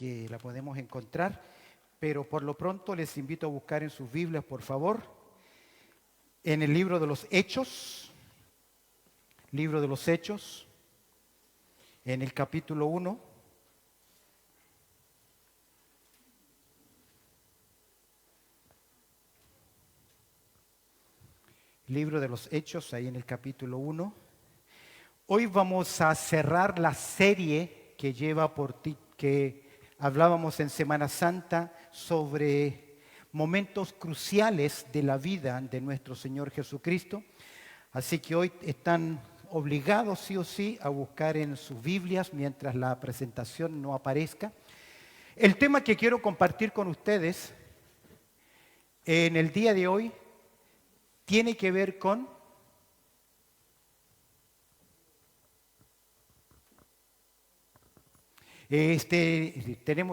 que la podemos encontrar, pero por lo pronto les invito a buscar en sus Biblias, por favor, en el libro de los Hechos, en el capítulo 1. Libro de los Hechos, ahí en el capítulo 1. Hoy vamos a cerrar la serie que lleva que hablábamos en Semana Santa sobre momentos cruciales de la vida de nuestro Señor Jesucristo. Así que hoy están obligados sí o sí a buscar en sus Biblias mientras la presentación no aparezca. El tema que quiero compartir con ustedes en el día de hoy tiene que ver con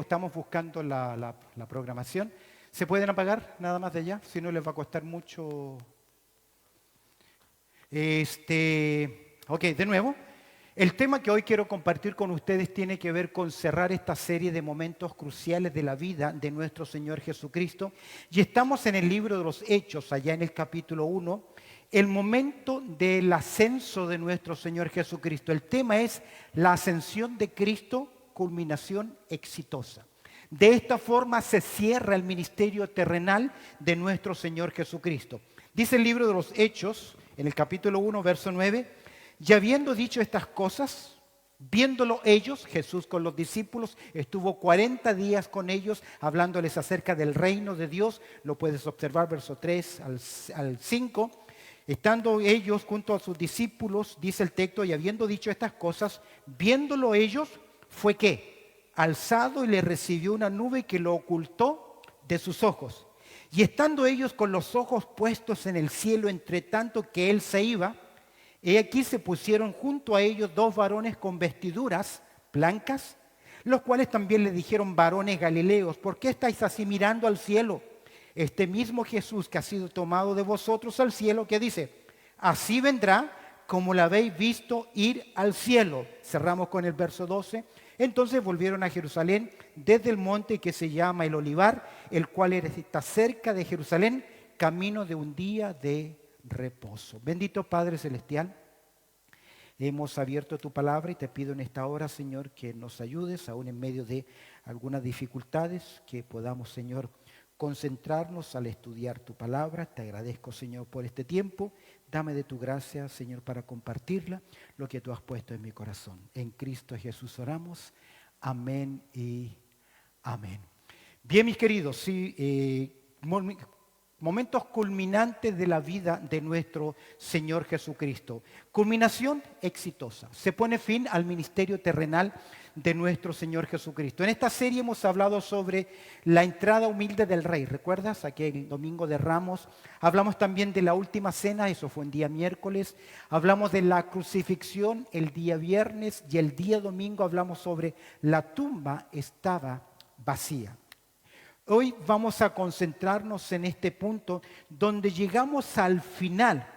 estamos buscando la programación. ¿Se pueden apagar nada más de allá? Si no les va a costar mucho. Ok, de nuevo. El tema que hoy quiero compartir con ustedes tiene que ver con cerrar esta serie de momentos cruciales de la vida de nuestro Señor Jesucristo. Y estamos en el libro de los Hechos, allá en el capítulo 1, el momento del ascenso de nuestro Señor Jesucristo. El tema es la ascensión de Cristo, culminación exitosa. De esta forma se cierra el ministerio terrenal de nuestro Señor Jesucristo. Dice el libro de los Hechos, en el capítulo 1, verso 9, y habiendo dicho estas cosas, viéndolo ellos, Jesús con los discípulos, estuvo 40 días con ellos, hablándoles acerca del reino de Dios. Lo puedes observar, verso 3 al 5. Estando ellos junto a sus discípulos, dice el texto, y habiendo dicho estas cosas, viéndolo ellos, fue que alzado y le recibió una nube que lo ocultó de sus ojos. Y estando ellos con los ojos puestos en el cielo, entre tanto que él se iba, he aquí se pusieron junto a ellos dos varones con vestiduras blancas, los cuales también le dijeron: varones galileos, ¿por qué estáis así mirando al cielo? Este mismo Jesús que ha sido tomado de vosotros al cielo, que dice, así vendrá como la habéis visto ir al cielo. Cerramos con el verso 12. Entonces volvieron a Jerusalén desde el monte que se llama el Olivar, el cual está cerca de Jerusalén, camino de un día de reposo. Bendito Padre Celestial, hemos abierto tu palabra y te pido en esta hora, Señor, que nos ayudes, aún en medio de algunas dificultades, que podamos, Señor, concentrarnos al estudiar tu palabra. Te agradezco, Señor, por este tiempo. Dame de tu gracia, Señor, para compartirla, lo que tú has puesto en mi corazón. En Cristo Jesús oramos. Amén y amén. Bien, mis queridos, sí, momentos culminantes de la vida de nuestro Señor Jesucristo. Culminación exitosa. Se pone fin al ministerio terrenal de nuestro Señor Jesucristo. En esta serie hemos hablado sobre la entrada humilde del Rey. ¿Recuerdas? Aquel domingo de Ramos. Hablamos también de la última cena, eso fue un día miércoles. Hablamos de la crucifixión el día viernes y el día domingo hablamos sobre la tumba estaba vacía. Hoy vamos a concentrarnos en este punto donde llegamos al final.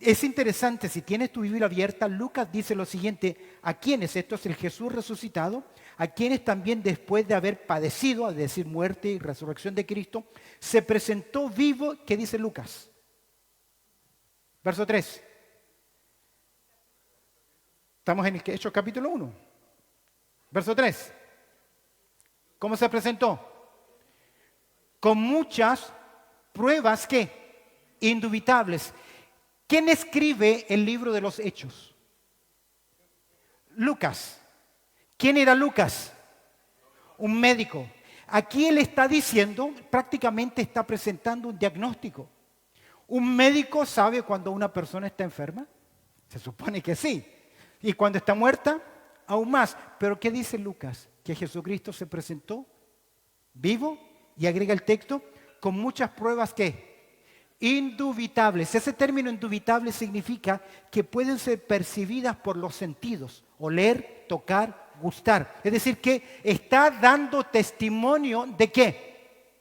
Es interesante, si tienes tu Biblia abierta, Lucas dice lo siguiente: a quienes, esto es el Jesús resucitado, a quienes también después de haber padecido, es decir, muerte y resurrección de Cristo, se presentó vivo. ¿Qué dice Lucas? Verso 3. Estamos en Hechos capítulo 1. Verso 3. ¿Cómo se presentó? Con muchas pruebas, ¿qué? Indubitables. ¿Quién escribe el libro de los Hechos? Lucas. ¿Quién era Lucas? Un médico. Aquí él está diciendo, prácticamente está presentando un diagnóstico. ¿Un médico sabe cuando una persona está enferma? Se supone que sí. ¿Y cuando está muerta? Aún más. ¿Pero qué dice Lucas? Que Jesucristo se presentó vivo. Y agrega el texto, con muchas pruebas, ¿qué? Indubitables. Ese término indubitable significa que pueden ser percibidas por los sentidos: oler, tocar, gustar. Es decir, que está dando testimonio de ¿qué?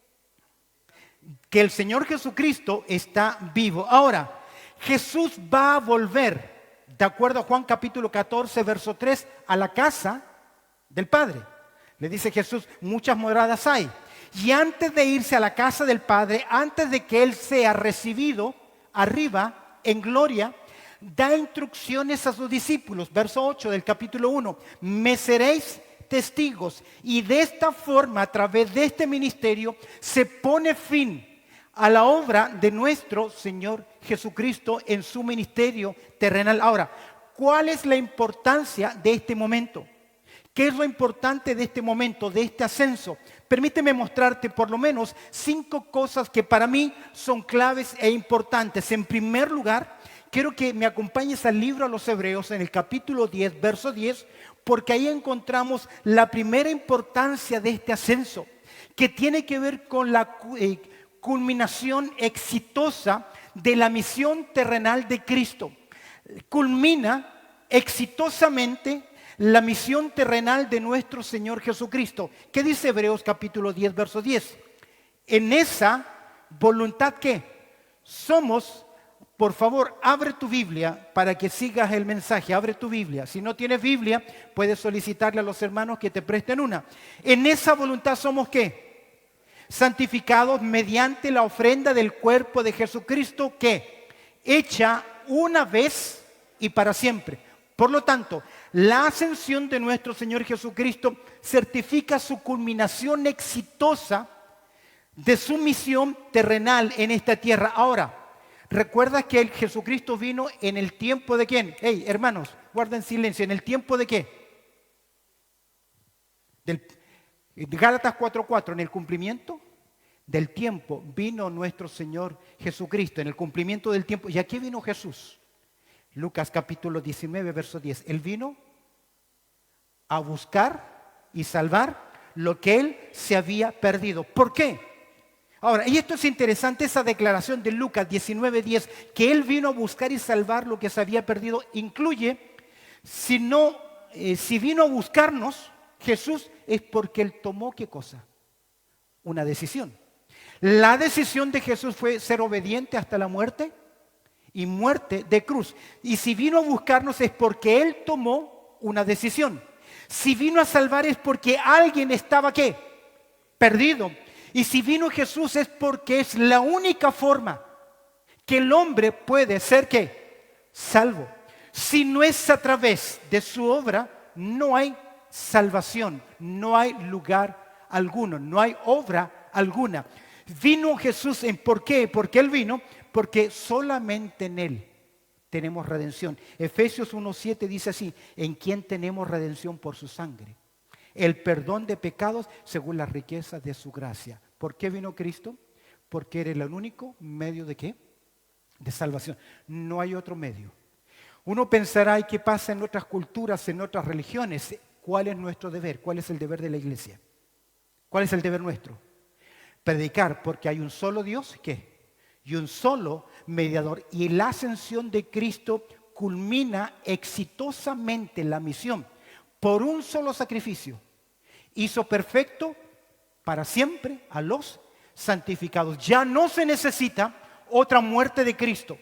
Que el Señor Jesucristo está vivo. Ahora, Jesús va a volver, de acuerdo a Juan capítulo 14, verso 3, a la casa del Padre. Le dice Jesús, muchas moradas hay. Y antes de irse a la casa del Padre, antes de que Él sea recibido arriba en gloria, da instrucciones a sus discípulos. Verso 8 del capítulo 1. Me seréis testigos. Y de esta forma, a través de este ministerio, se pone fin a la obra de nuestro Señor Jesucristo en su ministerio terrenal. Ahora, ¿cuál es la importancia de este momento? ¿Qué es lo importante de este momento, de este ascenso? Permíteme mostrarte por lo menos 5 cosas que para mí son claves e importantes. En primer lugar, quiero que me acompañes al libro a los Hebreos en el capítulo 10, verso 10, porque ahí encontramos la primera importancia de este ascenso, que tiene que ver con la culminación exitosa de la misión terrenal de Cristo. Culmina exitosamente la misión terrenal de nuestro Señor Jesucristo. ¿Qué dice Hebreos capítulo 10, verso 10? En esa voluntad que somos, por favor, abre tu Biblia para que sigas el mensaje. Abre tu Biblia. Si no tienes Biblia, puedes solicitarle a los hermanos que te presten una. En esa voluntad somos ¿qué? Santificados mediante la ofrenda del cuerpo de Jesucristo, que hecha una vez y para siempre. Por lo tanto, la ascensión de nuestro Señor Jesucristo certifica su culminación exitosa de su misión terrenal en esta tierra. Ahora, ¿recuerdas que el Jesucristo vino en el tiempo de quién? Hey, hermanos, guarden silencio. ¿En el tiempo de qué? Gálatas 4:4, en el cumplimiento del tiempo vino nuestro Señor Jesucristo, en el cumplimiento del tiempo. ¿Y a qué vino Jesús? Lucas capítulo 19, verso 10. Él vino a buscar y salvar lo que él se había perdido. ¿Por qué? Ahora, y esto es interesante, esa declaración de Lucas 19, 10, que él vino a buscar y salvar lo que se había perdido, incluye, si vino a buscarnos, Jesús, es porque él tomó, ¿qué cosa? Una decisión. La decisión de Jesús fue ser obediente hasta la muerte y muerte de cruz. Y si vino a buscarnos es porque Él tomó una decisión. Si vino a salvar es porque alguien estaba ¿qué? Perdido. Y si vino Jesús es porque es la única forma que el hombre puede ser ¿qué? Salvo. Si no es a través de su obra, no hay salvación, no hay lugar alguno, no hay obra alguna. Vino Jesús ¿por qué? Porque Él vino, porque solamente en Él tenemos redención. Efesios 1:7 dice así, en quien tenemos redención por su sangre, el perdón de pecados según las riquezas de su gracia. ¿Por qué vino Cristo? Porque era el único medio de ¿qué? De salvación. No hay otro medio. Uno pensará, ¿y qué pasa en otras culturas, en otras religiones? ¿Cuál es nuestro deber? ¿Cuál es el deber de la iglesia? ¿Cuál es el deber nuestro? Predicar, porque hay un solo Dios, ¿qué? Y un solo mediador. Y la ascensión de Cristo culmina exitosamente la misión por un solo sacrificio. Hizo perfecto para siempre a los santificados. Ya no se necesita otra muerte de Cristo.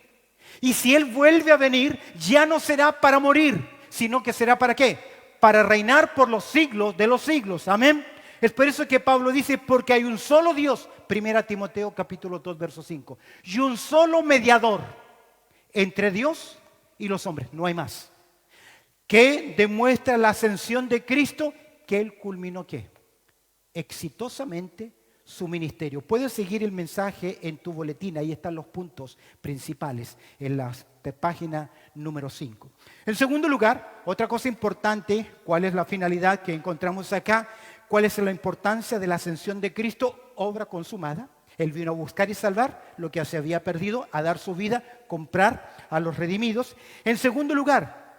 Y si Él vuelve a venir, ya no será para morir, sino que será ¿para qué? Para reinar por los siglos de los siglos. Amén. Es por eso que Pablo dice, porque hay un solo Dios, 1 Timoteo capítulo 2, verso 5, y un solo mediador entre Dios y los hombres, no hay más, que demuestra la ascensión de Cristo, que Él culminó ¿qué? Exitosamente su ministerio. Puedes seguir el mensaje en tu boletín, ahí están los puntos principales, en la página número 5. En segundo lugar, otra cosa importante, ¿cuál es la finalidad que encontramos acá? ¿Cuál es la importancia de la ascensión de Cristo? Obra consumada. Él vino a buscar y salvar lo que se había perdido, a dar su vida, comprar a los redimidos. En segundo lugar,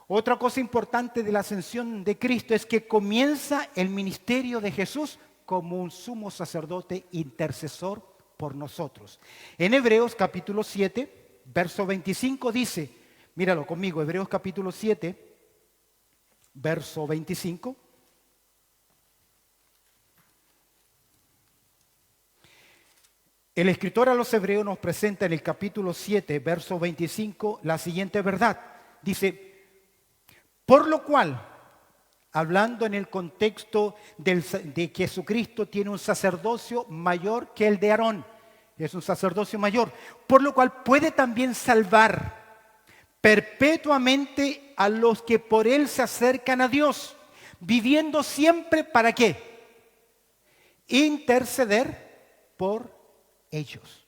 otra cosa importante de la ascensión de Cristo es que comienza el ministerio de Jesús como un sumo sacerdote intercesor por nosotros. En Hebreos capítulo 7, verso 25 dice, míralo conmigo, Hebreos capítulo 7, verso 25. El escritor a los Hebreos nos presenta en el capítulo 7, verso 25, la siguiente verdad. Dice, por lo cual, hablando en el contexto de que Jesucristo tiene un sacerdocio mayor que el de Aarón. Es un sacerdocio mayor, por lo cual puede también salvar perpetuamente a los que por él se acercan a Dios, viviendo siempre ¿para qué? Interceder por ellos.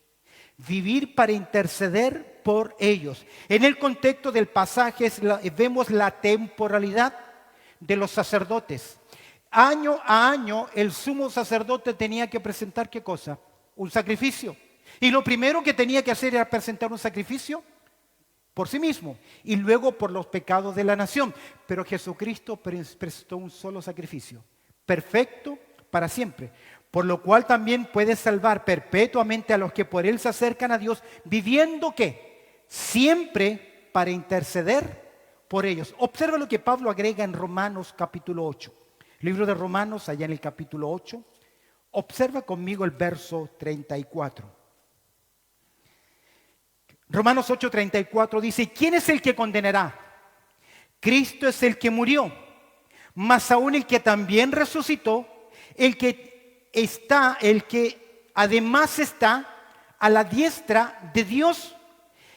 Vivir para interceder por ellos. En el contexto del pasaje vemos la temporalidad de los sacerdotes. Año a año el sumo sacerdote tenía que presentar ¿qué cosa? Un sacrificio. Y lo primero que tenía que hacer era presentar un sacrificio por sí mismo y luego por los pecados de la nación. Pero Jesucristo prestó un solo sacrificio, perfecto para siempre, por lo cual también puede salvar perpetuamente a los que por él se acercan a Dios, viviendo ¿qué? Siempre para interceder por ellos. Observa lo que Pablo agrega en Romanos capítulo 8. Libro de Romanos, allá en el capítulo 8. Observa conmigo el verso 34. Romanos 8:34 dice, ¿quién es el que condenará? Cristo es el que murió, más aún el que también resucitó, el que además está a la diestra de Dios,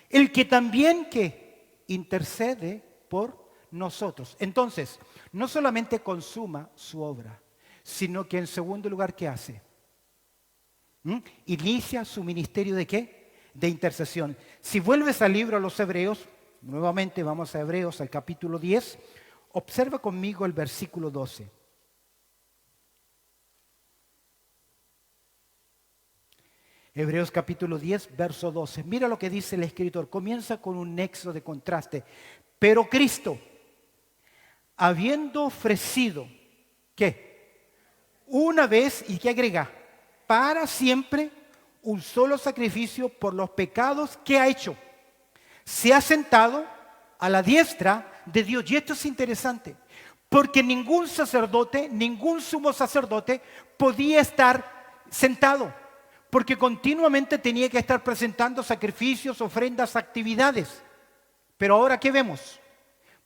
el que también que intercede por nosotros. Entonces, no solamente consuma su obra, sino que en segundo lugar, ¿qué hace? Inicia su ministerio ¿de qué? De intercesión. Si vuelves al libro a los Hebreos, nuevamente vamos a Hebreos al capítulo 10, observa conmigo el versículo 12. Hebreos capítulo 10, verso 12. Mira lo que dice el escritor. Comienza con un nexo de contraste. Pero Cristo, habiendo ofrecido, ¿qué? Una vez, ¿y qué agrega? Para siempre, un solo sacrificio por los pecados que ha hecho. Se ha sentado a la diestra de Dios. Y esto es interesante, porque ningún sacerdote, ningún sumo sacerdote podía estar sentado, porque continuamente tenía que estar presentando sacrificios, ofrendas, actividades. Pero ahora, ¿qué vemos?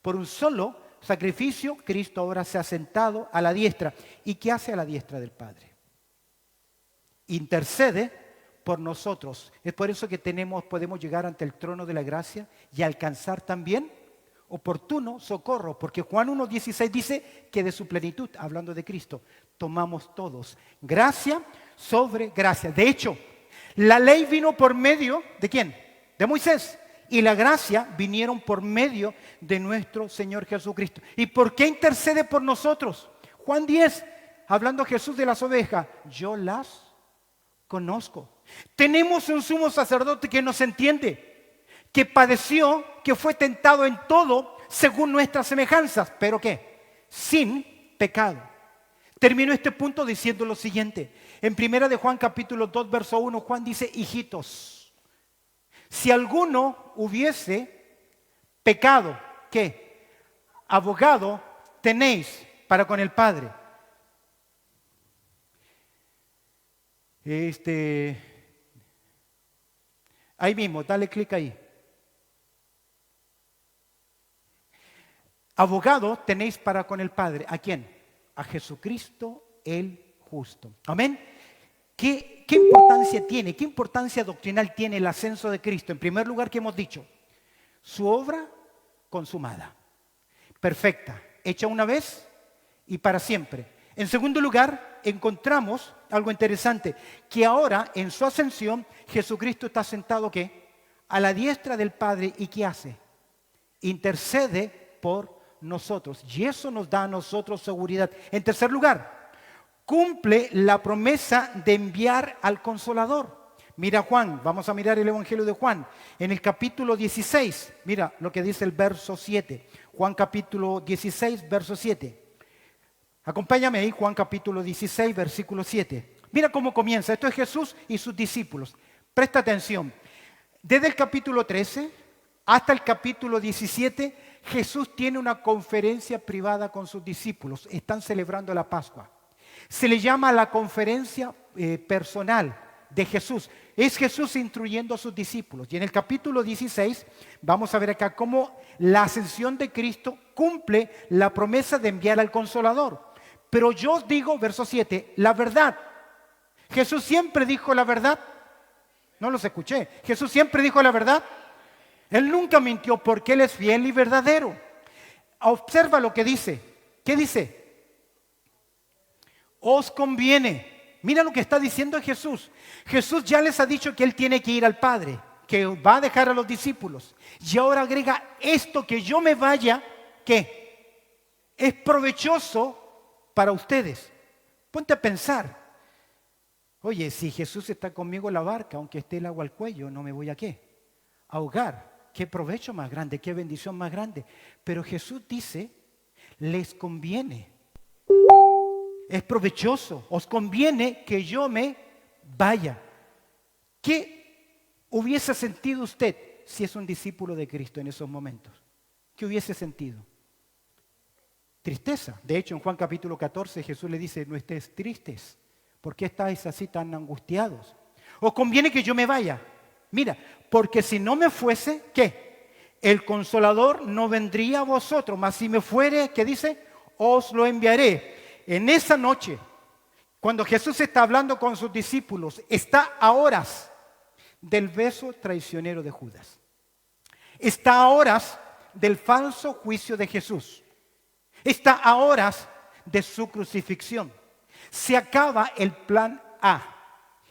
Por un solo sacrificio, Cristo ahora se ha sentado a la diestra. ¿Y qué hace a la diestra del Padre? Intercede por nosotros. Es por eso que podemos llegar ante el trono de la gracia y alcanzar también oportuno socorro, porque Juan 1:16 dice que de su plenitud, hablando de Cristo, tomamos todos gracia sobre gracia. De hecho, la ley vino por medio ¿de quién? De Moisés. Y la gracia vinieron por medio de nuestro Señor Jesucristo. ¿Y por qué intercede por nosotros? Juan 10, hablando Jesús de las ovejas, yo las conozco. Tenemos un sumo sacerdote que nos entiende, que padeció, que fue tentado en todo según nuestras semejanzas, pero ¿qué? Sin pecado. Termino este punto diciendo lo siguiente. En 1 de Juan capítulo 2, verso 1, Juan dice, hijitos, si alguno hubiese pecado, ¿qué? Abogado tenéis para con el Padre. Ahí mismo, dale clic ahí. Abogado tenéis para con el Padre. ¿A quién? A Jesucristo el justo. Amén. ¿Qué importancia tiene? ¿Qué importancia doctrinal tiene el ascenso de Cristo? En primer lugar, ¿qué hemos dicho? Su obra consumada, perfecta, hecha una vez y para siempre. En segundo lugar, encontramos algo interesante, que ahora en su ascensión Jesucristo está sentado ¿qué? A la diestra del Padre. ¿Y qué hace? Intercede por nosotros. Y eso nos da a nosotros seguridad. En tercer lugar, cumple la promesa de enviar al Consolador. Mira Juan, vamos a mirar el Evangelio de Juan. En el capítulo 16, mira lo que dice el verso 7. Juan capítulo 16, verso 7. Acompáñame ahí, Juan capítulo 16, versículo 7. Mira cómo comienza. Esto es Jesús y sus discípulos. Presta atención. Desde el capítulo 13 hasta el capítulo 17, Jesús tiene una conferencia privada con sus discípulos. Están celebrando la Pascua. Se le llama la conferencia personal de Jesús. es Jesús instruyendo a sus discípulos. Y en el capítulo 16 vamos a ver acá cómo la ascensión de Cristo cumple la promesa de enviar al Consolador. Pero yo os digo, verso 7, la verdad. Jesús siempre dijo la verdad. No los escuché. Jesús siempre dijo la verdad. Él nunca mintió porque Él es fiel y verdadero. Observa lo que dice. ¿Qué dice? Os conviene. Mira lo que está diciendo Jesús. Jesús ya les ha dicho que Él tiene que ir al Padre, que va a dejar a los discípulos. Y ahora agrega esto, que yo me vaya, ¿qué? Es provechoso para ustedes. Ponte a pensar. Oye, si Jesús está conmigo en la barca, aunque esté el agua al cuello, no me voy a ¿qué? Ahogar. Qué provecho más grande, qué bendición más grande. Pero Jesús dice, les conviene. Es provechoso, os conviene que yo me vaya. ¿Qué hubiese sentido usted si es un discípulo de Cristo en esos momentos? ¿Qué hubiese sentido? Tristeza. De hecho, en Juan capítulo 14 Jesús le dice, no estéis tristes. ¿Por qué estáis así tan angustiados? Os conviene que yo me vaya. Mira, porque si no me fuese, ¿qué? El Consolador no vendría a vosotros, mas si me fuere, ¿qué dice? Os lo enviaré. En esa noche, cuando Jesús está hablando con sus discípulos, está a horas del beso traicionero de Judas. Está a horas del falso juicio de Jesús. Está a horas de su crucifixión. Se acaba el plan A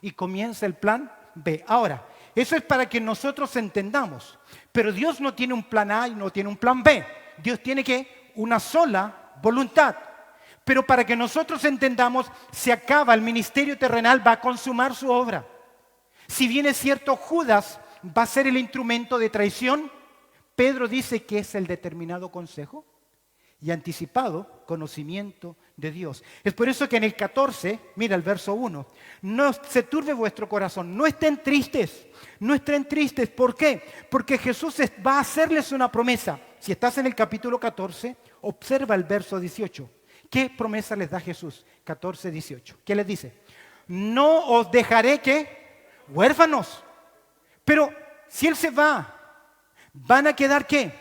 y comienza el plan B. Ahora, eso es para que nosotros entendamos. Pero Dios no tiene un plan A y no tiene un plan B. Dios tiene que una sola voluntad. Pero para que nosotros entendamos, se acaba el ministerio terrenal, va a consumar su obra. Si bien es cierto, Judas va a ser el instrumento de traición, Pedro dice que es el determinado consejo y anticipado conocimiento de Dios. Es por eso que en el 14, mira el verso 1, no se turbe vuestro corazón, no estén tristes, no estén tristes. ¿Por qué? Porque Jesús va a hacerles una promesa. Si estás en el capítulo 14, observa el verso 18. ¿Qué promesa les da Jesús? 14, 18. ¿Qué les dice? No os dejaré, ¿qué? Huérfanos. Pero si Él se va, van a quedar, ¿qué?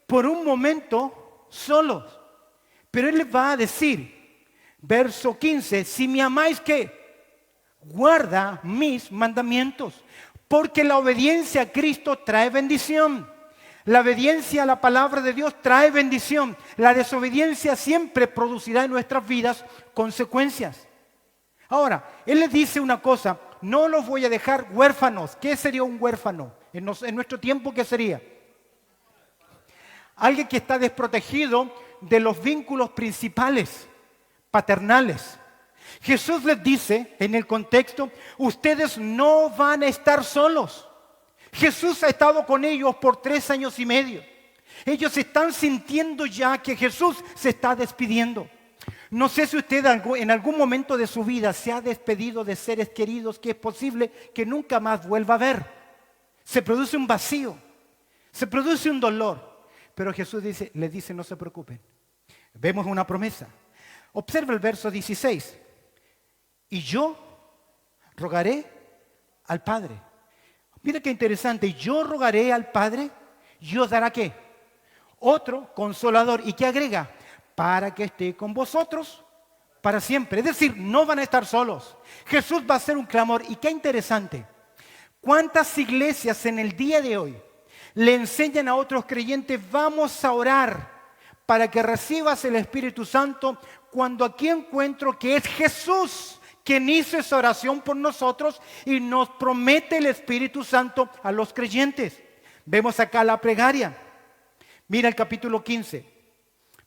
Por un momento solos. Pero Él les va a decir, verso 15, si me amáis, ¿qué? Guarda mis mandamientos. Porque la obediencia a Cristo trae bendición. La obediencia a la palabra de Dios trae bendición. La desobediencia siempre producirá en nuestras vidas consecuencias. Ahora, Él les dice una cosa, no los voy a dejar huérfanos. ¿Qué sería un huérfano? En nuestro tiempo, ¿qué sería? Alguien que está desprotegido de los vínculos principales, paternales. Jesús les dice, en el contexto, ustedes no van a estar solos. Jesús ha estado con ellos por 3 años y medio. Ellos están sintiendo ya que Jesús se está despidiendo. No sé si usted en algún momento de su vida se ha despedido de seres queridos que es posible que nunca más vuelva a ver. Se produce un vacío, se produce un dolor. Pero Jesús les dice, no se preocupen. Vemos una promesa. Observa el verso 16. Y yo rogaré al Padre. Mira qué interesante. Yo rogaré al Padre y os dará ¿qué? Otro consolador. ¿Y qué agrega? Para que esté con vosotros para siempre. Es decir, no van a estar solos. Jesús va a hacer un clamor. Y qué interesante. ¿Cuántas iglesias en el día de hoy le enseñan a otros creyentes, vamos a orar para que recibas el Espíritu Santo, cuando aquí encuentro que es Jesús quien hizo esa oración por nosotros y nos promete el Espíritu Santo a los creyentes? Vemos acá la plegaria. Mira el capítulo 15,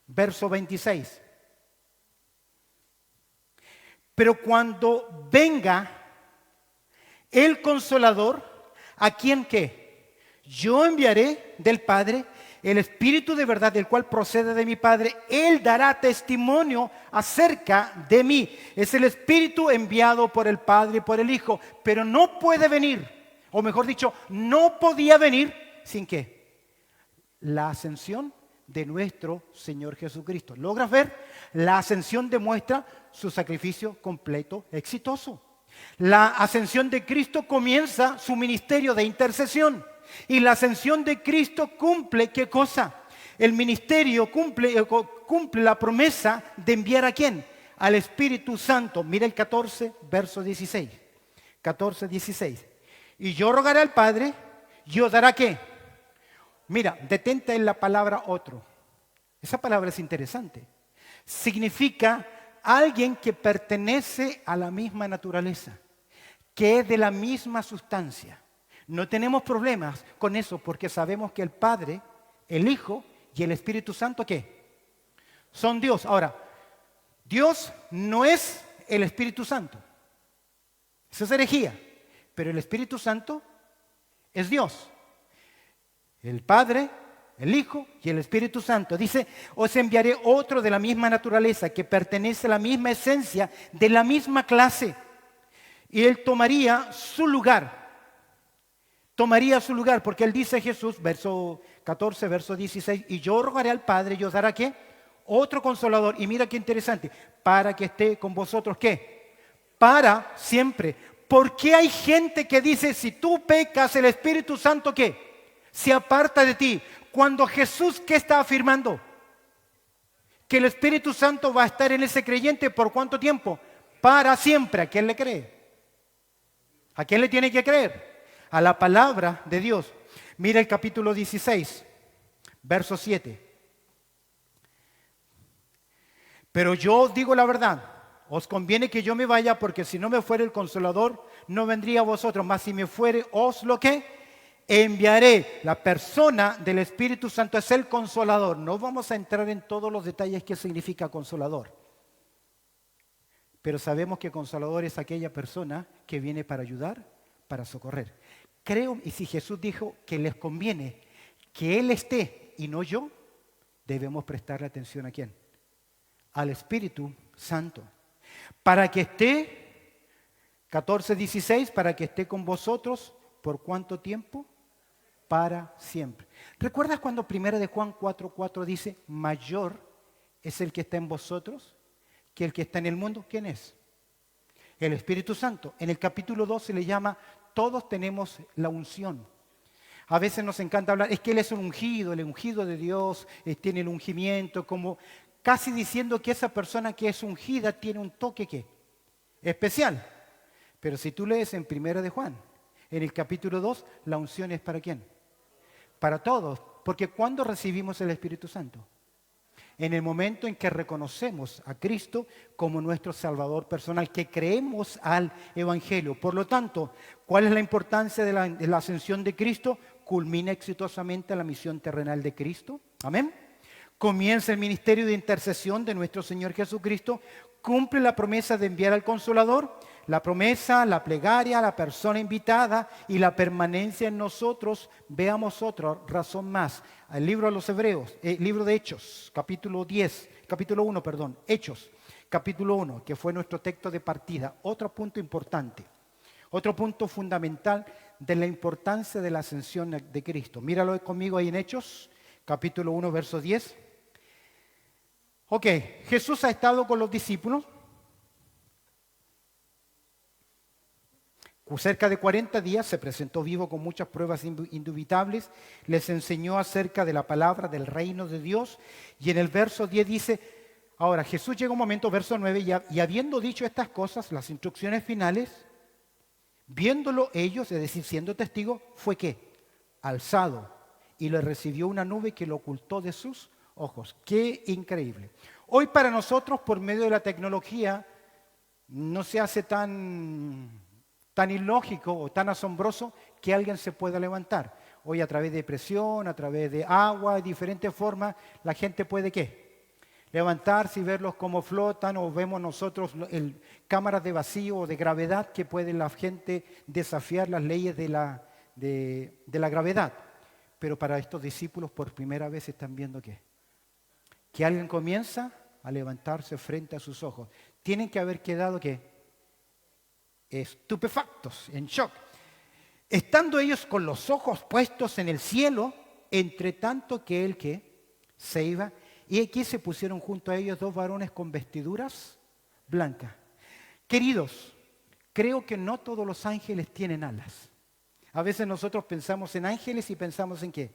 verso 26. Pero cuando venga el Consolador, ¿a quién qué? Yo enviaré del Padre el Espíritu de verdad, del cual procede de mi Padre. Él dará testimonio acerca de mí. Es el Espíritu enviado por el Padre y por el Hijo. Pero no puede venir, o mejor dicho, no podía venir sin ¿qué? La ascensión de nuestro Señor Jesucristo. ¿Logras ver? La ascensión demuestra su sacrificio completo, exitoso. La ascensión de Cristo comienza su ministerio de intercesión. Y la ascensión de Cristo cumple, ¿qué cosa? El ministerio cumple la promesa de enviar ¿a quién? Al Espíritu Santo. Mira el 14, verso 16. 14, 16. Y yo rogaré al Padre, y os dará ¿qué? Mira, detente en la palabra otro. Esa palabra es interesante. Significa alguien que pertenece a la misma naturaleza, que es de la misma sustancia. No tenemos problemas con eso porque sabemos que el Padre, el Hijo y el Espíritu Santo, ¿qué? Son Dios. Ahora, Dios no es el Espíritu Santo. Eso es herejía. Pero el Espíritu Santo es Dios. El Padre, el Hijo y el Espíritu Santo. Dice, os enviaré otro de la misma naturaleza, que pertenece a la misma esencia, de la misma clase. Y Él tomaría su lugar. Tomaría su lugar, porque Él dice Jesús, verso 14, verso 16, y yo rogaré al Padre y os dará ¿qué? Otro consolador. Y mira qué interesante, para que esté con vosotros ¿qué? Para siempre. ¿Por qué hay gente que dice, si tú pecas, el Espíritu Santo ¿qué? Se aparta de ti? Cuando Jesús, ¿qué está afirmando? Que el Espíritu Santo va a estar en ese creyente, ¿por cuánto tiempo? Para siempre. ¿A quién le cree? ¿A quién le tiene que creer? A la palabra de Dios. Mira el capítulo 16, verso 7. Pero yo os digo la verdad, os conviene que yo me vaya, porque si no me fuere el Consolador, no vendría a vosotros, mas si me fuere, os lo que enviaré. La persona del Espíritu Santo es el Consolador. No vamos a entrar en todos los detalles que significa Consolador. Pero sabemos que Consolador es aquella persona que viene para ayudar, para socorrer. Creo, y si Jesús dijo que les conviene que Él esté y no yo, debemos prestarle atención ¿a quién? Al Espíritu Santo. Para que esté, 14:16, para que esté con vosotros, ¿por cuánto tiempo? Para siempre. ¿Recuerdas cuando 1 de Juan 4:4 dice, mayor es el que está en vosotros que el que está en el mundo? ¿Quién es? El Espíritu Santo. En el capítulo 2 se le llama, todos tenemos la unción. A veces nos encanta hablar, es que Él es un ungido, el ungido de Dios, tiene el ungimiento, como casi diciendo que esa persona que es ungida tiene un toque ¿qué? Especial. Pero si tú lees en 1 de Juan, en el capítulo 2, la unción es ¿para quién? Para todos. Porque ¿cuándo recibimos el Espíritu Santo? En el momento en que reconocemos a Cristo como nuestro Salvador personal, que creemos al Evangelio. Por lo tanto, ¿cuál es la importancia de la ascensión de Cristo? Culmina exitosamente la misión terrenal de Cristo. Amén. Comienza el ministerio de intercesión de nuestro Señor Jesucristo. Cumple la promesa de enviar al Consolador. La promesa, la plegaria, la persona invitada y la permanencia en nosotros. Veamos otra razón más. El libro de los Hebreos, libro de Hechos, capítulo 1, Hechos, capítulo 1, que fue nuestro texto de partida. Otro punto importante, otro punto fundamental de la importancia de la ascensión de Cristo. Míralo conmigo ahí en Hechos, capítulo 1, verso 10. Ok, Jesús ha estado con los discípulos cerca de 40 días, se presentó vivo con muchas pruebas indubitables, les enseñó acerca de la palabra del reino de Dios, y en el verso 10 dice, ahora Jesús llega un momento, verso 9, y habiendo dicho estas cosas, las instrucciones finales, viéndolo ellos, es decir, siendo testigos, fue ¿qué? Alzado, y le recibió una nube que lo ocultó de sus ojos. ¡Qué increíble! Hoy para nosotros, por medio de la tecnología, no se hace tan ilógico o tan asombroso que alguien se pueda levantar. Hoy a través de presión, a través de agua, de diferentes formas, la gente puede ¿qué? Levantarse y verlos cómo flotan, o vemos nosotros cámaras de vacío o de gravedad que puede la gente desafiar las leyes de la gravedad. Pero para estos discípulos por primera vez están viendo ¿qué? Que alguien comienza a levantarse frente a sus ojos. Tienen que haber quedado ¿qué? Estupefactos, en shock, estando ellos con los ojos puestos en el cielo, entre tanto que él que se iba, y aquí se pusieron junto a ellos dos varones con vestiduras blancas. Queridos, creo que no todos los ángeles tienen alas. A veces nosotros pensamos en ángeles y pensamos en ¿qué?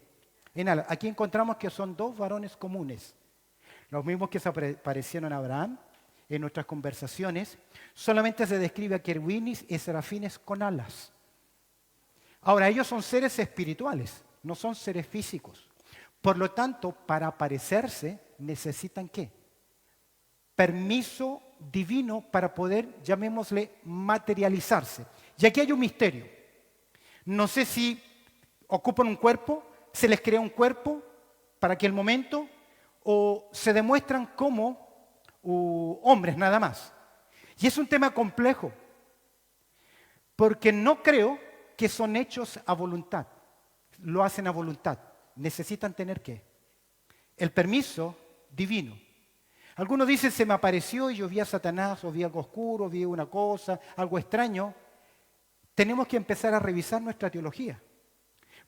En alas. Aquí encontramos que son dos varones comunes. Los mismos que se aparecieron a Abraham en nuestras conversaciones. Solamente se describe a querubines y serafines con alas. Ahora, ellos son seres espirituales, no son seres físicos. Por lo tanto, para aparecerse necesitan ¿qué? Permiso divino para poder, llamémosle, materializarse. Y aquí hay un misterio. No sé si ocupan un cuerpo, se les crea un cuerpo para aquel momento, o se demuestran como hombres nada más. Y es un tema complejo, porque no creo que son hechos a voluntad. Lo hacen a voluntad. Necesitan tener ¿qué? El permiso divino. Algunos dicen, se me apareció y yo vi a Satanás, o vi algo oscuro, vi una cosa, algo extraño. Tenemos que empezar a revisar nuestra teología.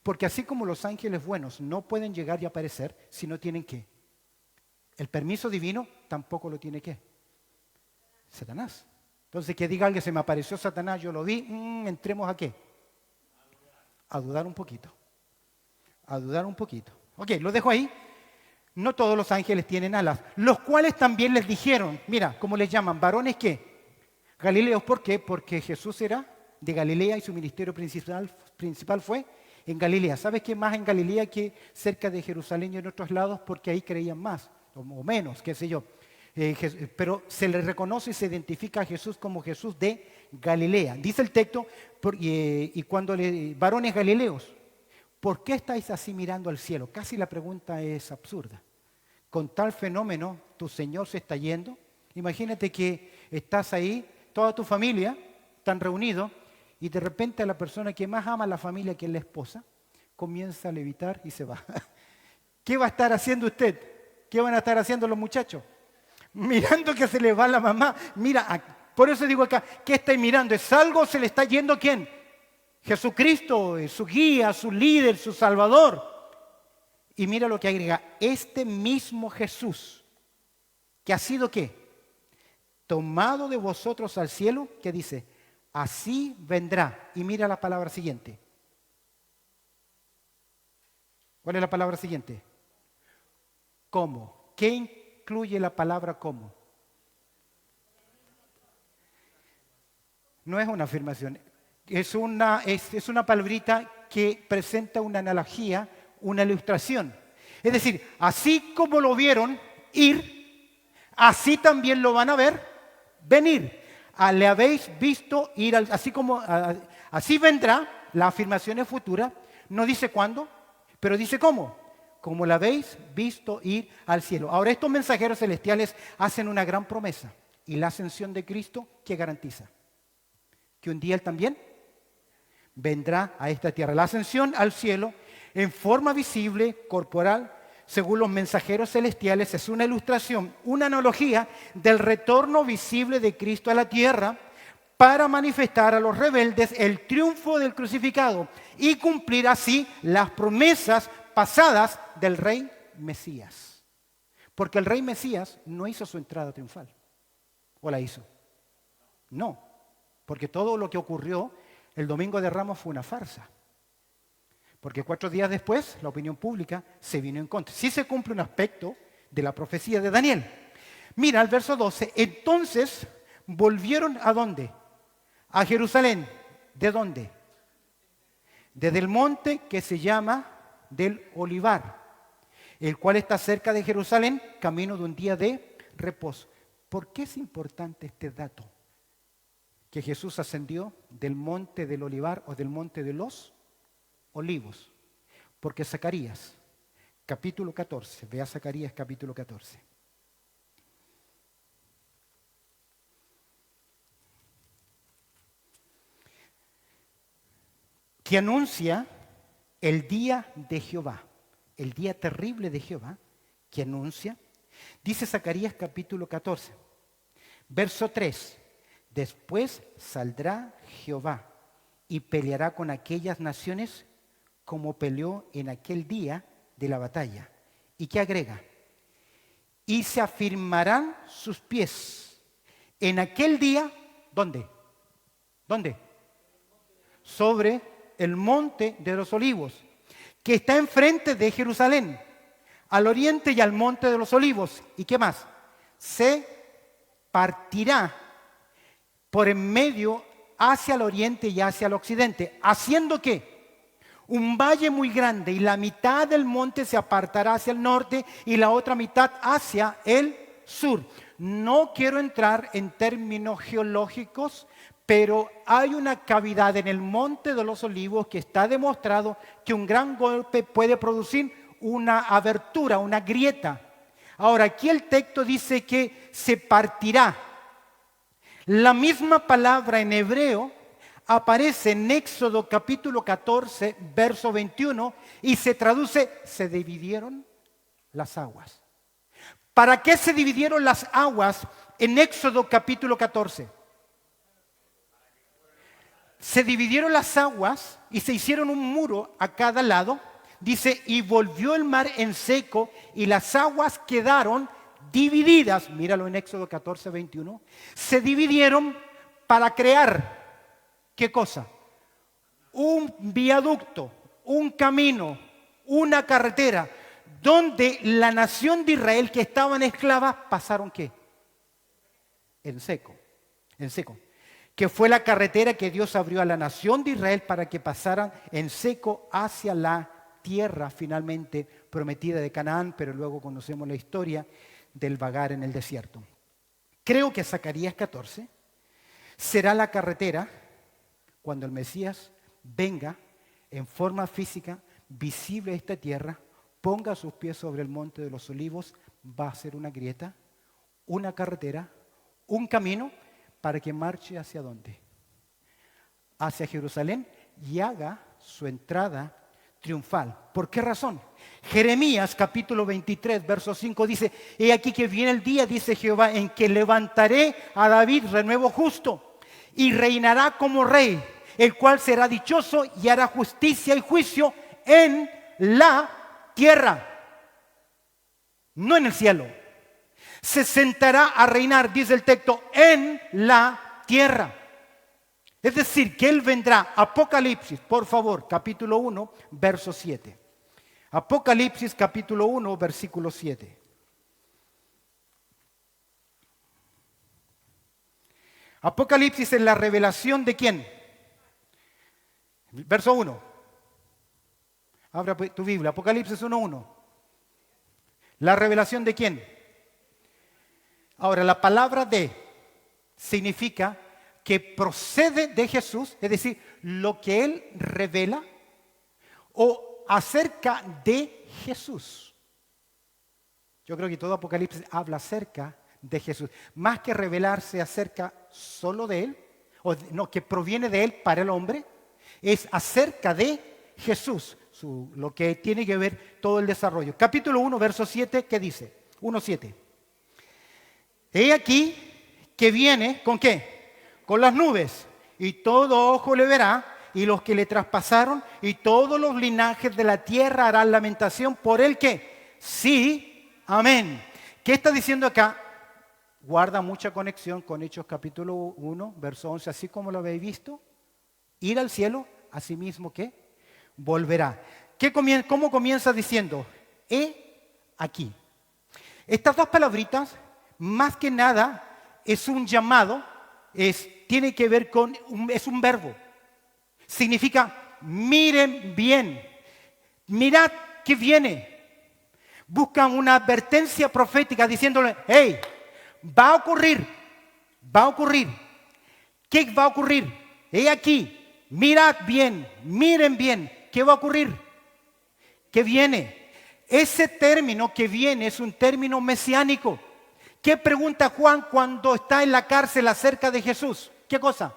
Porque así como los ángeles buenos no pueden llegar y aparecer si no tienen ¿qué? El permiso divino tampoco lo tiene ¿qué? Satanás. Entonces que diga alguien, se me apareció Satanás, yo lo vi, entremos ¿a qué? A dudar un poquito. A dudar un poquito. Ok, lo dejo ahí. No todos los ángeles tienen alas, los cuales también les dijeron, mira, ¿cómo les llaman? ¿Varones qué? Galileos, ¿por qué? Porque Jesús era de Galilea y su ministerio principal fue en Galilea. ¿Sabes qué más en Galilea que cerca de Jerusalén y en otros lados? Porque ahí creían más o menos, qué sé yo. Pero se le reconoce y se identifica a Jesús como Jesús de Galilea. Dice el texto, y cuando varones galileos, ¿por qué estáis así mirando al cielo? Casi la pregunta es absurda. Con tal fenómeno, tu Señor se está yendo. Imagínate que estás ahí, toda tu familia, están reunidos, y de repente la persona que más ama a la familia, que es la esposa, comienza a levitar y se va. ¿Qué va a estar haciendo usted? ¿Qué van a estar haciendo los muchachos? Mirando que se les va la mamá. Mira, por eso digo acá, ¿qué estáis mirando? ¿Es algo? ¿Se le está yendo a quién? Jesucristo, su guía, su líder, su salvador. Y mira lo que agrega, este mismo Jesús, que ha sido ¿qué? Tomado de vosotros al cielo, que dice, así vendrá. Y mira la palabra siguiente. ¿Cuál es la palabra siguiente? ¿Cómo? ¿Qué incluye la palabra cómo? No es una afirmación. Es una palabrita que presenta una analogía, una ilustración. Es decir, así como lo vieron ir, así también lo van a ver venir. Le habéis visto ir, así vendrá, la afirmación es futura, no dice cuándo, pero dice cómo. Como la habéis visto ir al cielo. Ahora, estos mensajeros celestiales hacen una gran promesa. Y la ascensión de Cristo, ¿qué garantiza? Que un día Él también vendrá a esta tierra. La ascensión al cielo, en forma visible, corporal, según los mensajeros celestiales, es una ilustración, una analogía del retorno visible de Cristo a la tierra para manifestar a los rebeldes el triunfo del crucificado y cumplir así las promesas pasadas del rey Mesías. Porque el rey Mesías no hizo su entrada triunfal. ¿O la hizo? No, porque todo lo que ocurrió el domingo de Ramos fue una farsa. Porque 4 días después la opinión pública se vino en contra. Sí se cumple un aspecto de la profecía de Daniel. Mira el verso 12. Entonces volvieron ¿a dónde? A Jerusalén. ¿De dónde? Desde el monte que se llama del Olivar, el cual está cerca de Jerusalén, camino de un día de reposo. ¿Por qué es importante este dato? Que Jesús ascendió del monte del Olivar o del monte de los Olivos. Porque Zacarías, capítulo 14, vea Zacarías capítulo 14. Que anuncia el día de Jehová, el día terrible de Jehová, que anuncia, dice Zacarías capítulo 14, verso 3, después saldrá Jehová y peleará con aquellas naciones como peleó en aquel día de la batalla. ¿Y qué agrega? Y se afirmarán sus pies en aquel día, ¿dónde? ¿Dónde? Sobre el monte de los olivos, que está enfrente de Jerusalén, al oriente y al monte de los olivos. ¿Y qué más? Se partirá por en medio hacia el oriente y hacia el occidente, haciendo que un valle muy grande, y la mitad del monte se apartará hacia el norte y la otra mitad hacia el sur. No quiero entrar en términos geológicos, pero hay una cavidad en el monte de los olivos que está demostrado que un gran golpe puede producir una abertura, una grieta. Ahora, aquí el texto dice que se partirá. La misma palabra en hebreo aparece en Éxodo capítulo 14, verso 21, y se traduce, se dividieron las aguas. ¿Para qué se dividieron las aguas en Éxodo capítulo 14? Se dividieron las aguas y se hicieron un muro a cada lado. Dice, y volvió el mar en seco y las aguas quedaron divididas. Míralo en Éxodo 14, 21. Se dividieron para crear, ¿qué cosa? Un viaducto, un camino, una carretera, donde la nación de Israel que estaban esclavas pasaron ¿qué? En seco, que fue la carretera que Dios abrió a la nación de Israel para que pasaran en seco hacia la tierra finalmente prometida de Canaán, pero luego conocemos la historia del vagar en el desierto. Creo que Zacarías 14 será la carretera cuando el Mesías venga en forma física, visible a esta tierra, ponga sus pies sobre el monte de los olivos, va a ser una grieta, una carretera, un camino para que marche hacia ¿dónde? Hacia Jerusalén y haga su entrada triunfal. ¿Por qué razón? Jeremías capítulo 23, verso 5 dice, he aquí que viene el día, dice Jehová, en que levantaré a David renuevo justo y reinará como rey, el cual será dichoso y hará justicia y juicio en la tierra, no en el cielo. Se sentará a reinar, dice el texto, en la tierra. Es decir, que Él vendrá. Apocalipsis, por favor, capítulo 1, verso 7. Apocalipsis, capítulo 1, versículo 7. Apocalipsis es la revelación de ¿quién? Verso 1. Abra tu Biblia, Apocalipsis 1:1. ¿La revelación de quién? Ahora, la palabra de significa que procede de Jesús, es decir, lo que Él revela o acerca de Jesús. Yo creo que todo Apocalipsis habla acerca de Jesús, más que revelarse acerca solo de Él, o no, que proviene de Él para el hombre, es acerca de Jesús, lo que tiene que ver todo el desarrollo. Capítulo 1, verso 7, ¿qué dice? 1:7. He aquí que viene, ¿con qué? Con las nubes, y todo ojo le verá, y los que le traspasaron, y todos los linajes de la tierra harán lamentación por él que sí, amén. ¿Qué está diciendo acá? Guarda mucha conexión con Hechos capítulo 1, verso 11, así como lo habéis visto. Ir al cielo, asimismo que volverá. ¿Cómo comienza diciendo? He aquí. Estas dos palabritas, más que nada, es un llamado, tiene que ver con, es un verbo. Significa, miren bien, mirad que viene. Buscan una advertencia profética diciéndole, hey, va a ocurrir. ¿Qué va a ocurrir? He aquí. Mirad bien, miren bien, ¿qué va a ocurrir? ¿Qué viene? Ese término que viene es un término mesiánico. ¿Qué pregunta Juan cuando está en la cárcel acerca de Jesús? ¿Qué cosa?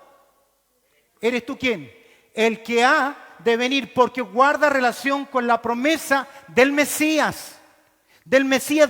¿Eres tú quién? El que ha de venir, porque guarda relación con la promesa del Mesías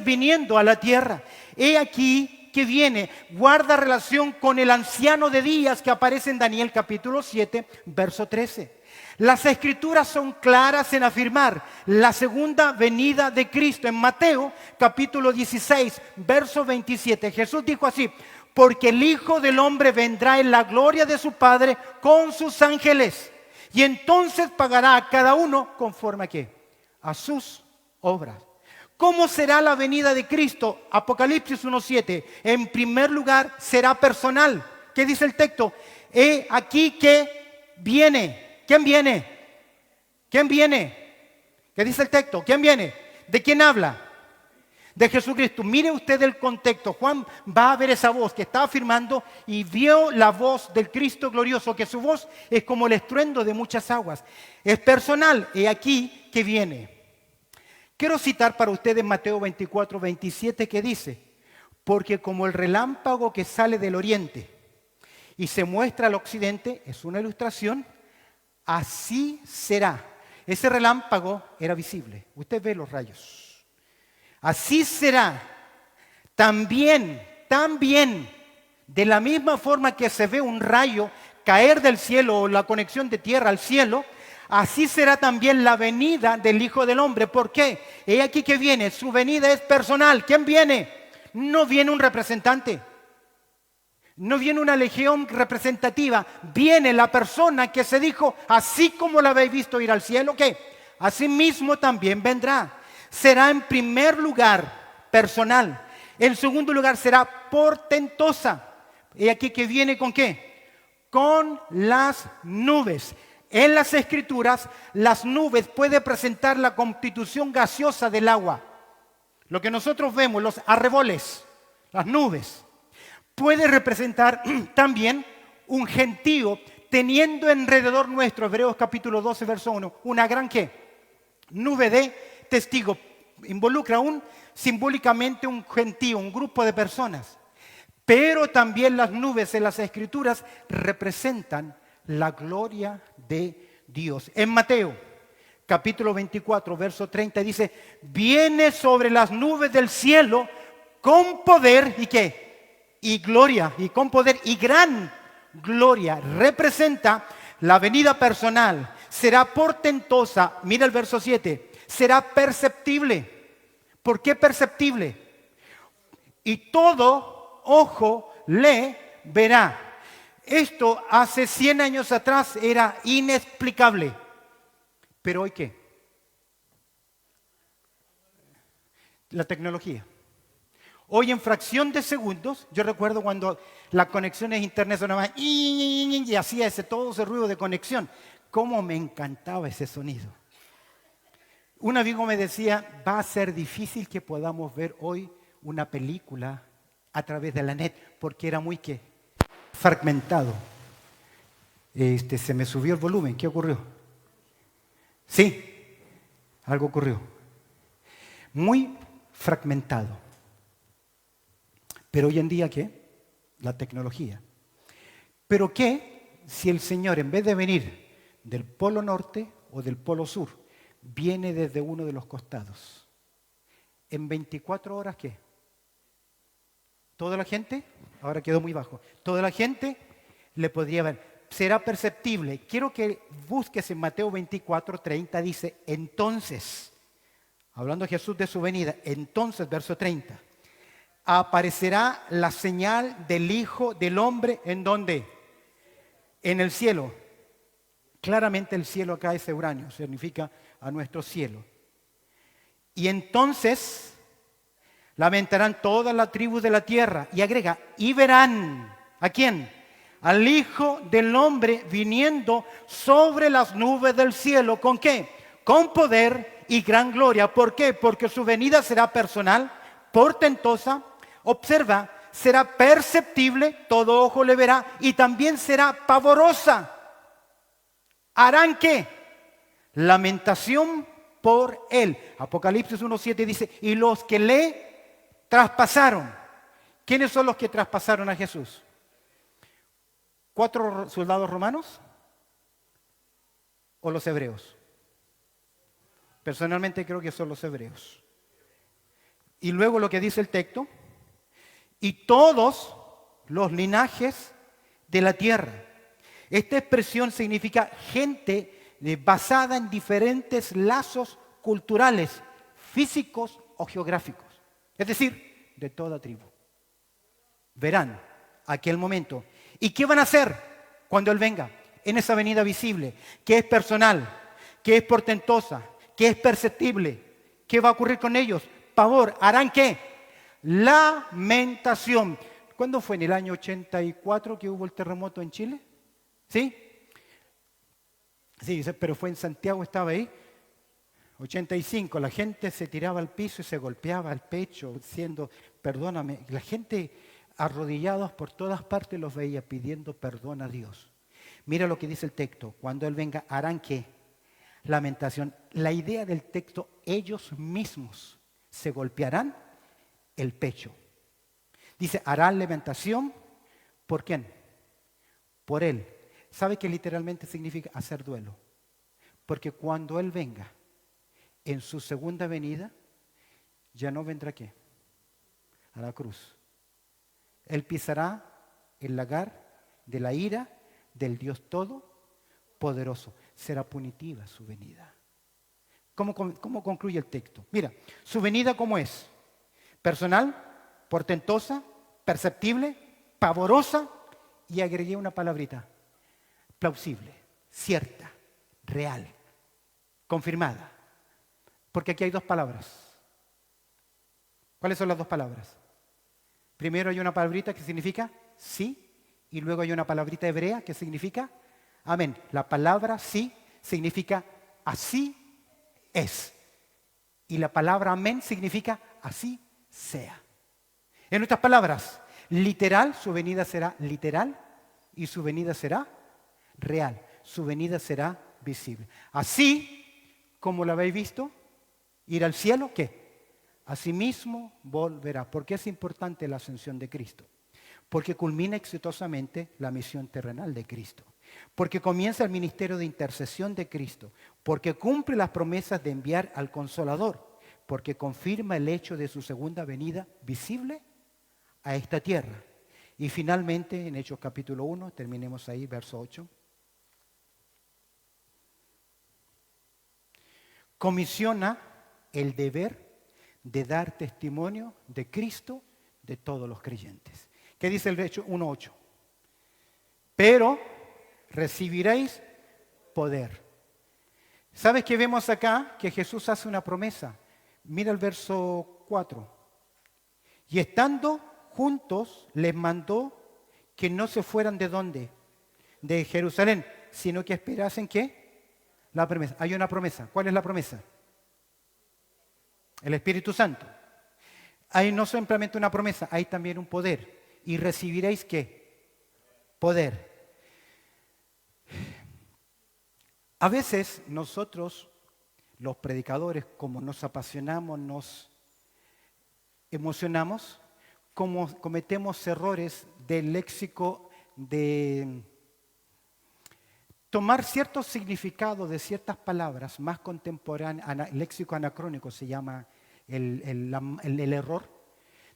viniendo a la tierra. He aquí que viene, guarda relación con el anciano de días que aparece en Daniel capítulo 7, verso 13. Las escrituras son claras en afirmar la segunda venida de Cristo. En Mateo capítulo 16, verso 27, Jesús dijo así, porque el Hijo del Hombre vendrá en la gloria de su Padre con sus ángeles. Y entonces pagará a cada uno conforme a qué, a sus obras. ¿Cómo será la venida de Cristo? Apocalipsis 1:7. En primer lugar, será personal. ¿Qué dice el texto? He aquí que viene. ¿Quién viene? ¿Quién viene? ¿Qué dice el texto? ¿Quién viene? ¿De quién habla? De Jesucristo. Mire usted el contexto. Juan va a ver esa voz que está afirmando y vio la voz del Cristo glorioso, que su voz es como el estruendo de muchas aguas. Es personal. He aquí que viene. Quiero citar para ustedes Mateo 24:27 que dice, porque como el relámpago que sale del oriente y se muestra al occidente, es una ilustración, así será. Ese relámpago era visible. Usted ve los rayos. Así será. También, de la misma forma que se ve un rayo caer del cielo o la conexión de tierra al cielo, así será también la venida del Hijo del Hombre. ¿Por qué? He aquí que viene. Su venida es personal. ¿Quién viene? No viene un representante. No viene una legión representativa. Viene la persona que se dijo, así como la habéis visto ir al cielo, ¿qué? Así mismo también vendrá. Será en primer lugar personal. En segundo lugar será portentosa. He aquí que viene ¿con qué? Con las nubes. En las Escrituras, las nubes pueden presentar la constitución gaseosa del agua. Lo que nosotros vemos, los arreboles, las nubes, puede representar también un gentío teniendo alrededor nuestro, Hebreos capítulo 12, verso 1, una gran ¿qué? Nube de testigos. Involucra simbólicamente un gentío, un grupo de personas. Pero también las nubes en las Escrituras representan la gloria de Dios. En Mateo, capítulo 24, verso 30, dice, viene sobre las nubes del cielo con poder, ¿y qué? Y gloria, y con poder y gran gloria. Representa la venida personal. Será portentosa, mira el verso 7, será perceptible. ¿Por qué perceptible? Y todo ojo le verá. Esto hace 100 años atrás era inexplicable. ¿Pero hoy qué? La tecnología. Hoy en fracción de segundos, yo recuerdo cuando las conexiones a internet sonaban y hacía todo ese ruido de conexión. Cómo me encantaba ese sonido. Un amigo me decía, va a ser difícil que podamos ver hoy una película a través de la net, porque era muy ¿qué? Fragmentado. Se me subió el volumen. ¿Qué ocurrió? Sí, algo ocurrió. Muy fragmentado. Pero hoy en día, ¿qué? La tecnología. ¿Pero qué si el Señor, en vez de venir del polo norte o del polo sur, viene desde uno de los costados? ¿En 24 horas qué? ¿Toda la gente? Ahora quedó muy bajo. ¿Toda la gente le podría ver? Será perceptible. Quiero que busques en Mateo 24, 30, dice, entonces, hablando Jesús de su venida, entonces, verso 30, aparecerá la señal del Hijo del Hombre, ¿en dónde? En el cielo. Claramente el cielo acá es Uranio, significa a nuestro cielo. Y entonces lamentarán todas las tribus de la tierra. Y agrega, y verán, ¿a quién? Al Hijo del Hombre viniendo sobre las nubes del cielo. ¿Con qué? Con poder y gran gloria. ¿Por qué? Porque su venida será personal, portentosa, observa, será perceptible, todo ojo le verá, y también será pavorosa. ¿Harán qué? Lamentación por él. Apocalipsis 1:7 dice, y los que le traspasaron. ¿Quiénes son los que traspasaron a Jesús? 4 soldados romanos o los hebreos. Personalmente creo que son los hebreos. Y luego lo que dice el texto, y todos los linajes de la tierra. Esta expresión significa gente basada en diferentes lazos culturales, físicos o geográficos. Es decir, de toda tribu. Verán. aquel momento. ¿Y qué van a hacer cuando Él venga? En esa venida visible, que es personal, que es portentosa, que es perceptible. ¿Qué va a ocurrir con ellos? Pavor. ¿Harán qué? Lamentación. ¿Cuándo fue? ¿En el año 84 que hubo el terremoto en Chile? ¿Sí? Sí, pero fue en Santiago, estaba ahí. 85, la gente se tiraba al piso y se golpeaba el pecho diciendo, perdóname. La gente arrodillados por todas partes los veía pidiendo perdón a Dios. Mira lo que dice el texto. Cuando Él venga, ¿harán qué? Lamentación. La idea del texto, ellos mismos se golpearán el pecho. Dice, harán lamentación. ¿Por quién? Por Él. ¿Sabe qué literalmente significa hacer duelo? Porque cuando Él venga, en su segunda venida, ya no vendrá ¿qué? A la cruz. Él pisará el lagar de la ira del Dios Todopoderoso. Será punitiva su venida. ¿Cómo concluye el texto? Mira, su venida ¿cómo es? Personal, portentosa, perceptible, pavorosa, y agregué una palabrita, plausible, cierta, real, confirmada. Porque aquí hay dos palabras. ¿Cuáles son las dos palabras? Primero hay una palabrita que significa sí, y luego hay una palabrita hebrea que significa amén. La palabra sí significa así es. Y la palabra amén significa así sea. En otras palabras, literal, su venida será literal y su venida será real. Su venida será visible. Así como lo habéis visto, ir al cielo, ¿qué? Asimismo volverá. ¿Por qué es importante la ascensión de Cristo? Porque culmina exitosamente la misión terrenal de Cristo. Porque comienza el ministerio de intercesión de Cristo. Porque cumple las promesas de enviar al Consolador. Porque confirma el hecho de su segunda venida visible a esta tierra. Y finalmente, en Hechos capítulo 1, terminemos ahí, verso 8. Comisiona el deber de dar testimonio de Cristo de todos los creyentes. ¿Qué dice el Hechos 1:8? Pero recibiréis poder. ¿Sabes qué vemos acá? Que Jesús hace una promesa. Mira el verso 4. Y estando juntos, les mandó que no se fueran ¿de dónde? De Jerusalén, sino que esperasen ¿qué? La promesa. Hay una promesa. ¿Cuál es la promesa? El Espíritu Santo. Hay no simplemente una promesa, hay también un poder. ¿Y recibiréis qué? Poder. A veces nosotros, los predicadores, como nos apasionamos, nos emocionamos, como cometemos errores del léxico de tomar cierto significado de ciertas palabras más contemporáneas, léxico anacrónico se llama el error,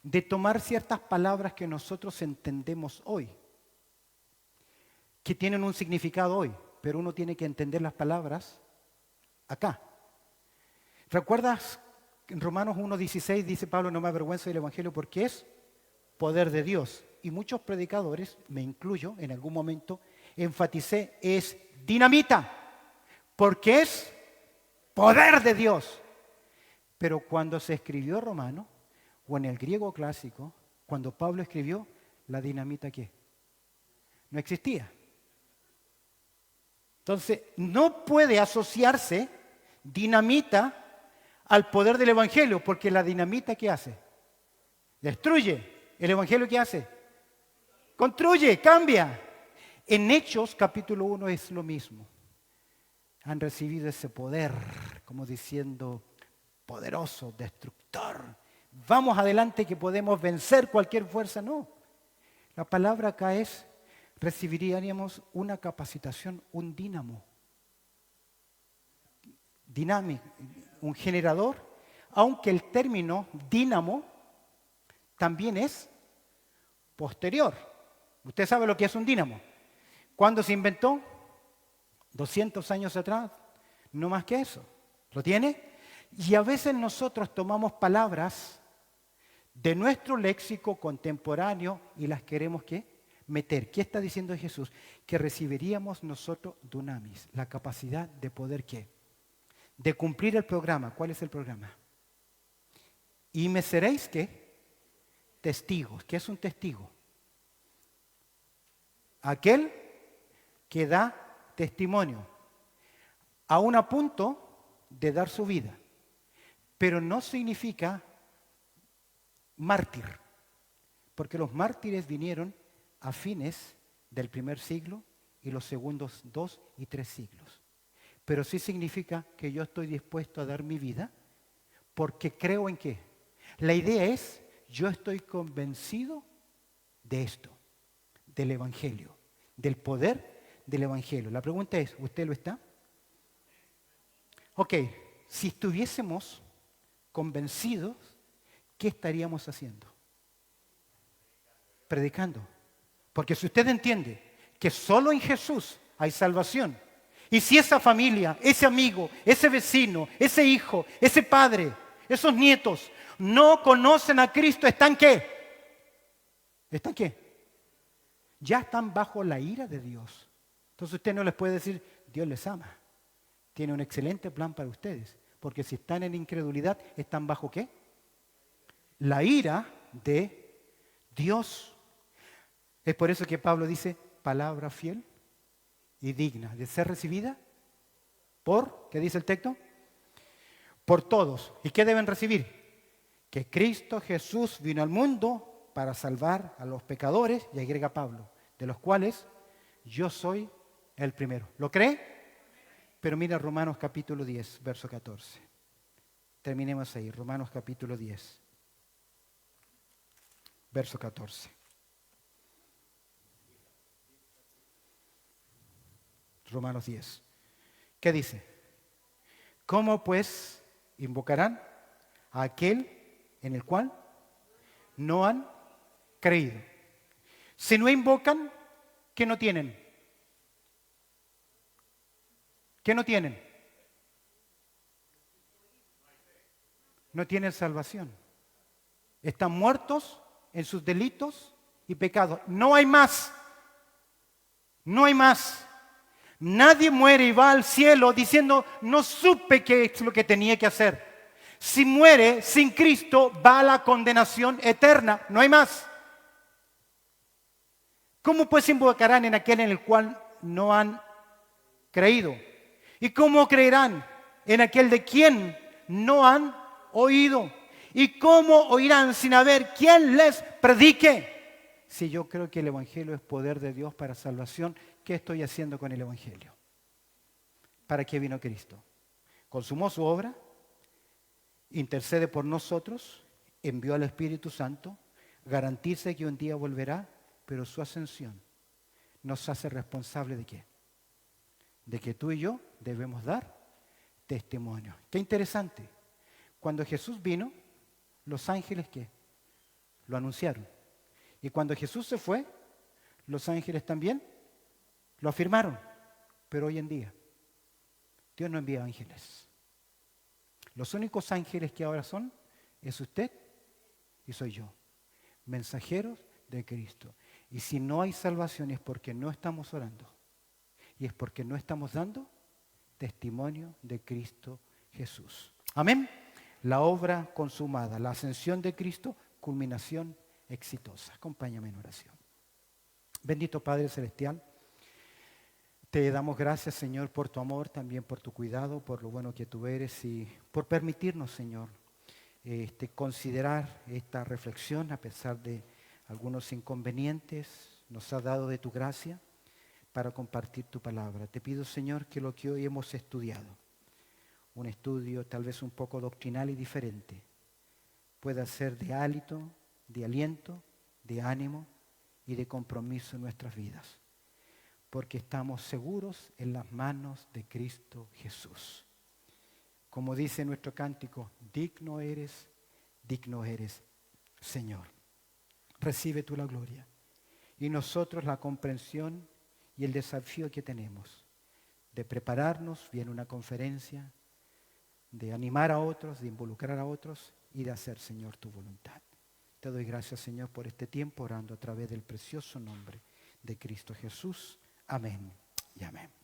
de tomar ciertas palabras que nosotros entendemos hoy, que tienen un significado hoy, pero uno tiene que entender las palabras acá. ¿Recuerdas en Romanos 1:16 dice Pablo, no me avergüenzo del Evangelio porque es poder de Dios? Y muchos predicadores, me incluyo en algún momento, enfaticé, es dinamita, porque es poder de Dios. Pero cuando se escribió Romano, o en el griego clásico, cuando Pablo escribió, la dinamita ¿qué? No existía. Entonces, no puede asociarse dinamita al poder del Evangelio, porque la dinamita ¿qué hace? Destruye. ¿El Evangelio qué hace? Construye, cambia. En Hechos capítulo 1 es lo mismo. Han recibido ese poder, como diciendo, poderoso, destructor. Vamos adelante que podemos vencer cualquier fuerza. No. La palabra acá es, recibiríamos una capacitación, un dínamo. Dinámico, un generador, aunque el término dínamo también es posterior. Usted sabe lo que es un dínamo. ¿Cuándo se inventó? 200 años atrás, no más que eso. ¿Lo tiene? Y a veces nosotros tomamos palabras de nuestro léxico contemporáneo y las queremos ¿qué? meter. ¿Qué está diciendo Jesús? Que recibiríamos nosotros dunamis, la capacidad de poder ¿qué? De cumplir el programa. ¿Cuál es el programa? Y me seréis ¿qué? Testigos. ¿Qué es un testigo? Aquel que da testimonio, aún a punto de dar su vida. Pero no significa mártir, porque los mártires vinieron a fines del primer siglo y los segundos 2 y 3 siglos. Pero sí significa que yo estoy dispuesto a dar mi vida porque creo en qué. La idea es, yo estoy convencido de esto, del Evangelio, del poder del Evangelio. La pregunta es, ¿usted lo está? Ok, si estuviésemos convencidos, ¿qué estaríamos haciendo? Predicando. Porque si usted entiende que solo en Jesús hay salvación, y si esa familia, ese amigo, ese vecino, ese hijo, ese padre, esos nietos no conocen a Cristo, ¿están qué? ¿Están qué? Ya están bajo la ira de Dios. Entonces usted no les puede decir, Dios les ama. Tiene un excelente plan para ustedes. Porque si están en incredulidad, ¿están bajo qué? La ira de Dios. Es por eso que Pablo dice, palabra fiel y digna de ser recibida por, ¿qué dice el texto? Por todos. ¿Y qué deben recibir? Que Cristo Jesús vino al mundo para salvar a los pecadores, y agrega Pablo, de los cuales yo soy el primero. ¿Lo cree? Pero mira Romanos capítulo 10, verso 14. Terminemos ahí, Romanos capítulo 10, verso 14. Romanos 10. ¿Qué dice? ¿Cómo pues invocarán a aquel en el cual no han creído? Si no invocan, ¿qué no tienen? ¿Qué no tienen? No tienen salvación. Están muertos en sus delitos y pecados. No hay más. No hay más. Nadie muere y va al cielo diciendo, no supe qué es lo que tenía que hacer. Si muere sin Cristo, va a la condenación eterna. No hay más. ¿Cómo pues invocarán en aquel en el cual no han creído? ¿Y cómo creerán en aquel de quien no han oído? ¿Y cómo oirán sin haber quien les predique? Si yo creo que el Evangelio es poder de Dios para salvación, ¿qué estoy haciendo con el Evangelio? ¿Para qué vino Cristo? Consumó su obra, intercede por nosotros, envió al Espíritu Santo, garantiza que un día volverá, pero su ascensión nos hace responsables ¿de qué? De que tú y yo debemos dar testimonio. Qué interesante. Cuando Jesús vino, los ángeles ¿qué? Lo anunciaron. Y cuando Jesús se fue, los ángeles también lo afirmaron. Pero hoy en día, Dios no envía ángeles. Los únicos ángeles que ahora son, es usted y soy yo. Mensajeros de Cristo. Y si no hay salvación es porque no estamos orando. Y es porque no estamos dando testimonio de Cristo Jesús. Amén. La obra consumada, la ascensión de Cristo, culminación exitosa. Acompáñame en oración. Bendito Padre Celestial, te damos gracias, Señor, por tu amor, también por tu cuidado, por lo bueno que tú eres y por permitirnos, Señor, considerar esta reflexión a pesar de algunos inconvenientes. Nos has dado de tu gracia para compartir tu palabra. Te pido, Señor, que lo que hoy hemos estudiado, un estudio tal vez un poco doctrinal y diferente, pueda ser de hálito, de aliento, de ánimo y de compromiso en nuestras vidas. Porque estamos seguros en las manos de Cristo Jesús. Como dice nuestro cántico, digno eres, Señor. Recibe tú la gloria. Y nosotros la comprensión y el desafío que tenemos de prepararnos bien una conferencia, de animar a otros, de involucrar a otros y de hacer, Señor, tu voluntad. Te doy gracias, Señor, por este tiempo orando a través del precioso nombre de Cristo Jesús. Amén y amén.